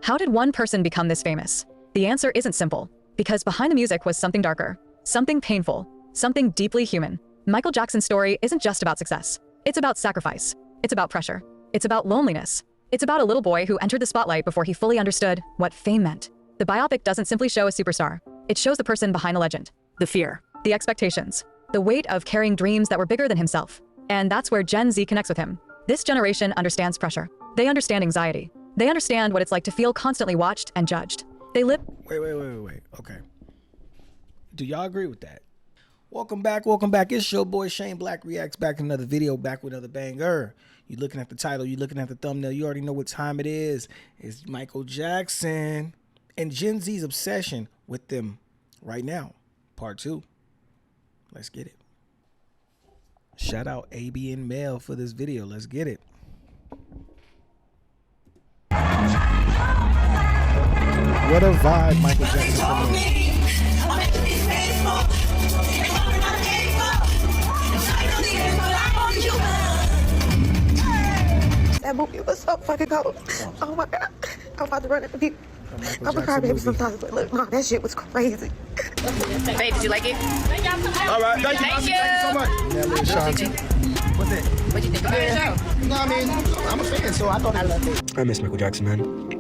How did one person become this famous? The answer isn't simple, because behind the music was something darker, something painful, something deeply human. Michael Jackson's story isn't just about success. It's about sacrifice. It's about pressure. It's about loneliness. It's about a little boy who entered the spotlight before he fully understood what fame meant. The biopic doesn't simply show a superstar. It shows the person behind the legend, the fear, the expectations, the weight of carrying dreams that were bigger than himself. And that's where Gen Z connects with him. This generation understands pressure. They understand anxiety. They understand what it's like to feel constantly watched and judged. They live. Wait. Okay. Do y'all agree with that? Welcome back. It's your boy Shane Black Reacts, back in another video, back with another banger. You looking at the title, you looking at the thumbnail, you already know what time it is. It's Michael Jackson and Gen Z's obsession with them right now. Part 2. Let's get it. Shout out AB and Mel for this video. Let's get it. What a vibe Michael Jackson put in. That movie was so fucking cold. Oh my God. I'm about to run into people. I'm a crybaby sometimes, but look, no, that shit was crazy. Babe, did you like it? All right, thank you so much. What's it? What'd you think about the show? No, I mean, I'm a fan, so I thought I loved it. I miss Michael Jackson, man.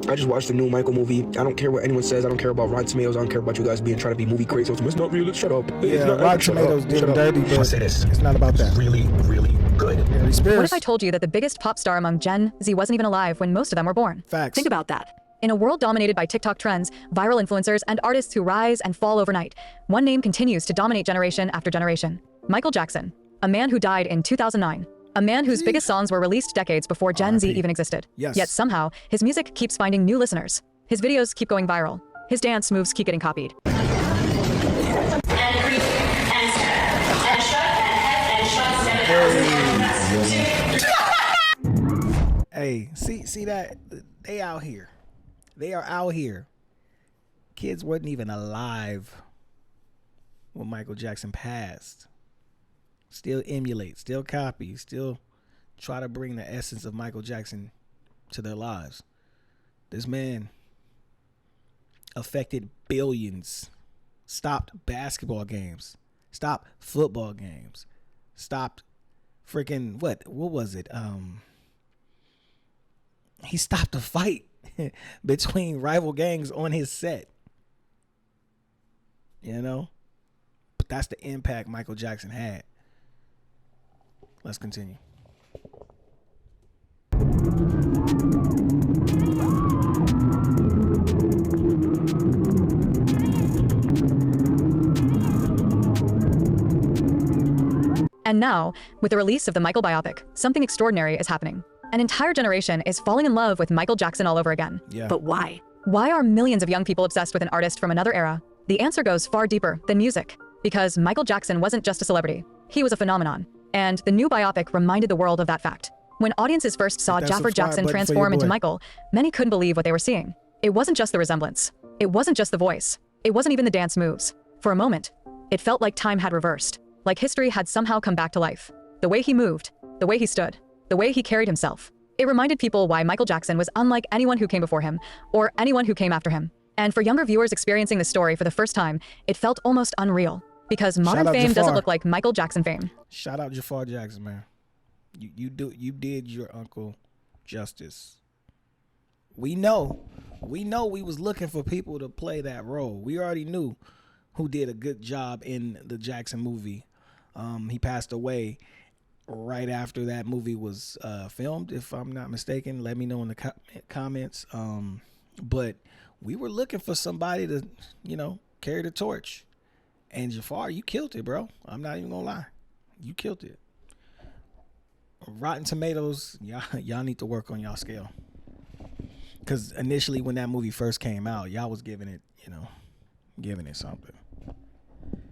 I just watched the new Michael movie. I don't care what anyone says. I don't care about Rotten Tomatoes. I don't care about you guys trying to be movie critics. It's not real. Shut up. Yeah, Rotten Tomatoes did dirty, but I'll say this. It's not about that. Really, really good. What if I told you that the biggest pop star among Gen Z wasn't even alive when most of them were born? Facts. Think about that. In a world dominated by TikTok trends, viral influencers, and artists who rise and fall overnight, one name continues to dominate generation after generation. Michael Jackson, a man who died in 2009. A man whose biggest songs were released decades before Gen Z even existed. Yes. Yet somehow, his music keeps finding new listeners. His videos keep going viral. His dance moves keep getting copied. Hey, see that? They out here. They are out here. Kids wasn't even alive when Michael Jackson passed. Still emulate, still copy, still try to bring the essence of Michael Jackson to their lives. This man affected billions, stopped basketball games, stopped football games, stopped freaking what was it? He stopped a fight between rival gangs on his set. You know? But that's the impact Michael Jackson had. Let's continue. And now, with the release of the Michael biopic, something extraordinary is happening. An entire generation is falling in love with Michael Jackson all over again. Yeah. But why? Why are millions of young people obsessed with an artist from another era? The answer goes far deeper than music. Because Michael Jackson wasn't just a celebrity. He was a phenomenon. And the new biopic reminded the world of that fact. When audiences first saw Jaffer Jackson transform into Michael, many couldn't believe what they were seeing. It wasn't just the resemblance. It wasn't just the voice. It wasn't even the dance moves. For a moment, it felt like time had reversed. Like history had somehow come back to life. The way he moved, the way he stood, the way he carried himself. It reminded people why Michael Jackson was unlike anyone who came before him, or anyone who came after him. And for younger viewers experiencing the story for the first time, it felt almost unreal. Because modern fame doesn't look like Michael Jackson fame. Shout out Jafar Jackson, man. You did your uncle justice. We know we was looking for people to play that role. We already knew who did a good job in the Jackson movie. He passed away right after that movie was filmed, if I'm not mistaken. Let me know in the comments. But we were looking for somebody to, carry the torch. And Jafar, you killed it, bro. I'm not even gonna lie. You killed it. Rotten Tomatoes, y'all need to work on y'all scale. Because initially when that movie first came out, y'all was giving it, giving it something.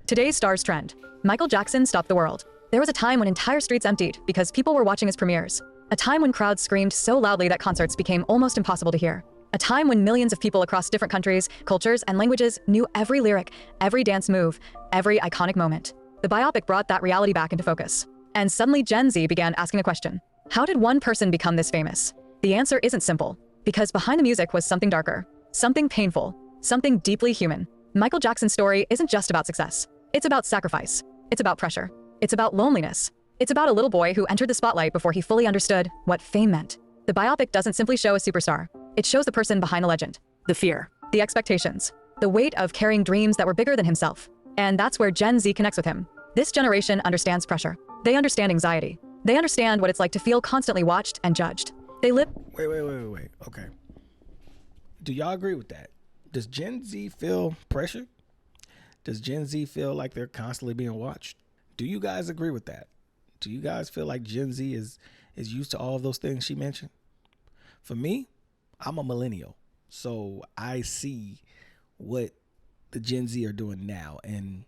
Today's stars trend. Michael Jackson stopped the world. There was a time when entire streets emptied because people were watching his premieres. A time when crowds screamed so loudly that concerts became almost impossible to hear. A time when millions of people across different countries, cultures, and languages knew every lyric, every dance move, every iconic moment. The biopic brought that reality back into focus. And suddenly Gen Z began asking a question. How did one person become this famous? The answer isn't simple. Because behind the music was something darker, something painful, something deeply human. Michael Jackson's story isn't just about success. It's about sacrifice. It's about pressure. It's about loneliness. It's about a little boy who entered the spotlight before he fully understood what fame meant. The biopic doesn't simply show a superstar. It shows the person behind the legend, the fear, the expectations, the weight of carrying dreams that were bigger than himself. And that's where Gen Z connects with him. This generation understands pressure. They understand anxiety. They understand what it's like to feel constantly watched and judged. They live. Wait. Okay. Do y'all agree with that? Does Gen Z feel pressure? Does Gen Z feel like they're constantly being watched? Do you guys agree with that? Do you guys feel like Gen Z is used to all of those things she mentioned? For me, I'm a millennial, so I see what the Gen Z are doing now, and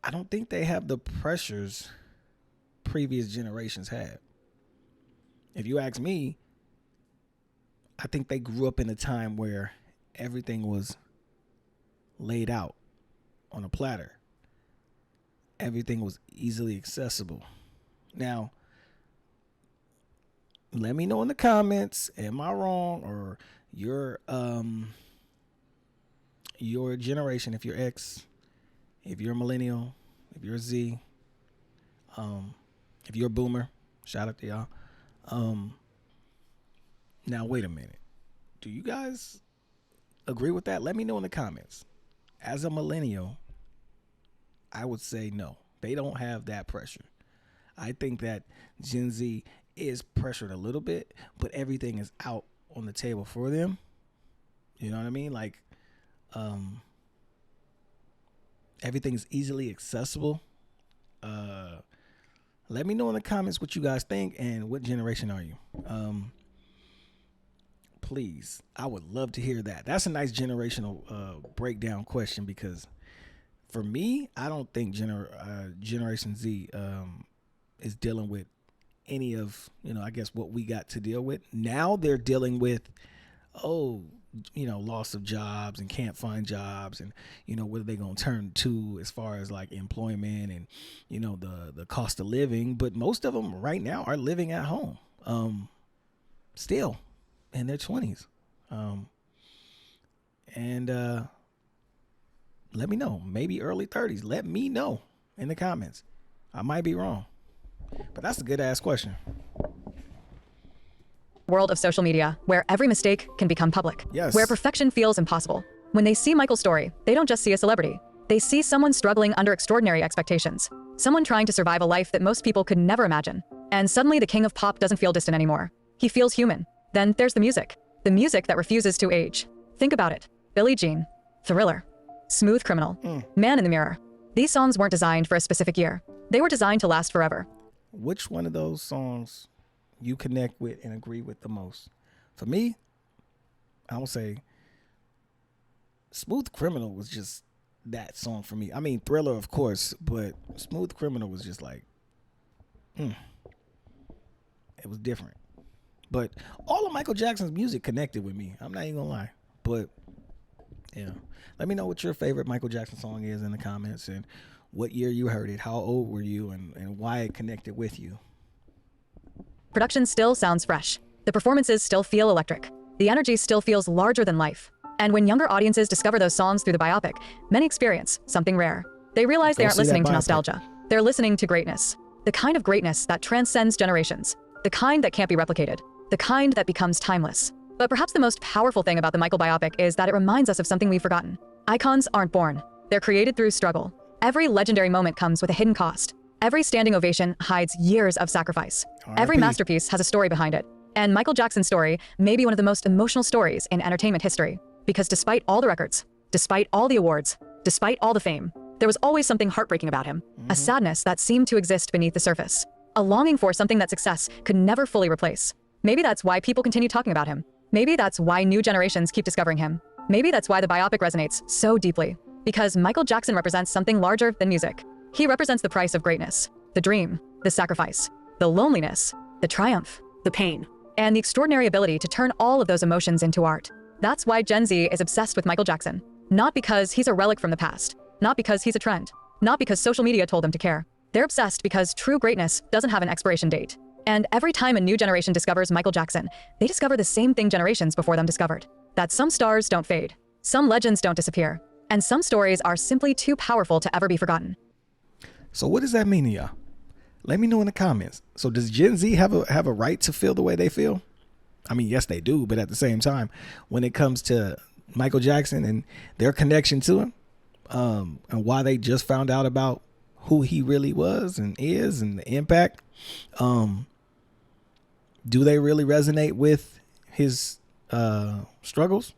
I don't think they have the pressures previous generations had. If you ask me, I think they grew up in a time where everything was laid out on a platter. Everything was easily accessible. Now, let me know in the comments, am I wrong, or your generation, if you're X, if you're a millennial, if you're Z, if you're a boomer, shout out to y'all. Now wait a minute. Do you guys agree with that? Let me know in the comments. As a millennial, I would say no. They don't have that pressure. I think that Gen Z is pressured a little bit, but everything is out on the table for them. You know what I mean? Like, everything's easily accessible. Let me know in the comments what you guys think and what generation are you. Please, I would love to hear that. That's a nice generational breakdown question, because for me, I don't think Generation Z is dealing with any of, I guess what we got to deal with. Now they're dealing with, loss of jobs and can't find jobs, and, what are they going to turn to as far as like employment and, the cost of living. But most of them right now are living at home, still in their 20s. Let me know, maybe early 30s. Let me know in the comments. I might be wrong, but that's a good ass question. World of social media, where every mistake can become public. Yes. Where perfection feels impossible. When they see Michael's story, they don't just see a celebrity. They see someone struggling under extraordinary expectations. Someone trying to survive a life that most people could never imagine. And suddenly the king of pop doesn't feel distant anymore. He feels human. Then there's the music. The music that refuses to age. Think about it. Billie Jean, Thriller, Smooth Criminal, Man in the Mirror. These songs weren't designed for a specific year. They were designed to last forever. Which one of those songs you connect with and agree with the most? For me, I would say Smooth Criminal was just that song for me. I mean, Thriller, of course, but Smooth Criminal was just like, it was different. But all of Michael Jackson's music connected with me. I'm not even gonna lie. But yeah, let me know what your favorite Michael Jackson song is in the comments, and what year you heard it, how old were you, and why it connected with you. Production still sounds fresh. The performances still feel electric. The energy still feels larger than life. And when younger audiences discover those songs through the biopic, many experience something rare. They realize they aren't listening to nostalgia. They're listening to greatness. The kind of greatness that transcends generations. The kind that can't be replicated. The kind that becomes timeless. But perhaps the most powerful thing about the Michael biopic is that it reminds us of something we've forgotten. Icons aren't born. They're created through struggle. Every legendary moment comes with a hidden cost. Every standing ovation hides years of sacrifice. Every masterpiece has a story behind it. And Michael Jackson's story may be one of the most emotional stories in entertainment history. Because despite all the records, despite all the awards, despite all the fame, there was always something heartbreaking about him. A sadness that seemed to exist beneath the surface. A longing for something that success could never fully replace. Maybe that's why people continue talking about him. Maybe that's why new generations keep discovering him. Maybe that's why the biopic resonates so deeply. Because Michael Jackson represents something larger than music. He represents the price of greatness, the dream, the sacrifice, the loneliness, the triumph, the pain, and the extraordinary ability to turn all of those emotions into art. That's why Gen Z is obsessed with Michael Jackson. Not because he's a relic from the past. Not because he's a trend. Not because social media told them to care. They're obsessed because true greatness doesn't have an expiration date. And every time a new generation discovers Michael Jackson, they discover the same thing generations before them discovered. That some stars don't fade, some legends don't disappear, and some stories are simply too powerful to ever be forgotten. So what does that mean to y'all? Let me know in the comments. So does Gen Z have a right to feel the way they feel? I mean, yes, they do. But at the same time, when it comes to Michael Jackson and their connection to him, and why they just found out about who he really was and is and the impact, do they really resonate with his struggles?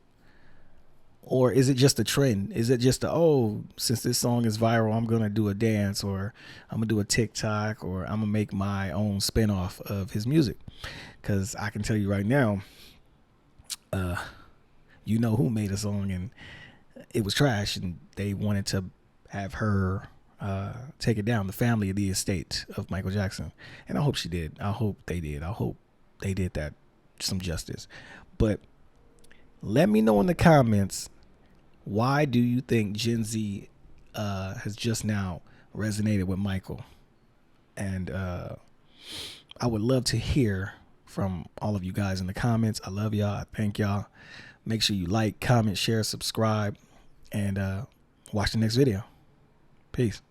Or is it just a trend? Is it just since this song is viral, I'm going to do a dance, or I'm going to do a TikTok, or I'm going to make my own spinoff of his music? Because I can tell you right now, you know who made a song and it was trash, and they wanted to have her take it down, the family of the estate of Michael Jackson. And I hope she did. I hope they did. I hope they did that some justice. But let me know in the comments, why do you think Gen Z has just now resonated with Michael? And I would love to hear from all of you guys in the comments. I love y'all. I thank y'all. Make sure you like, comment, share, subscribe, and watch the next video. Peace.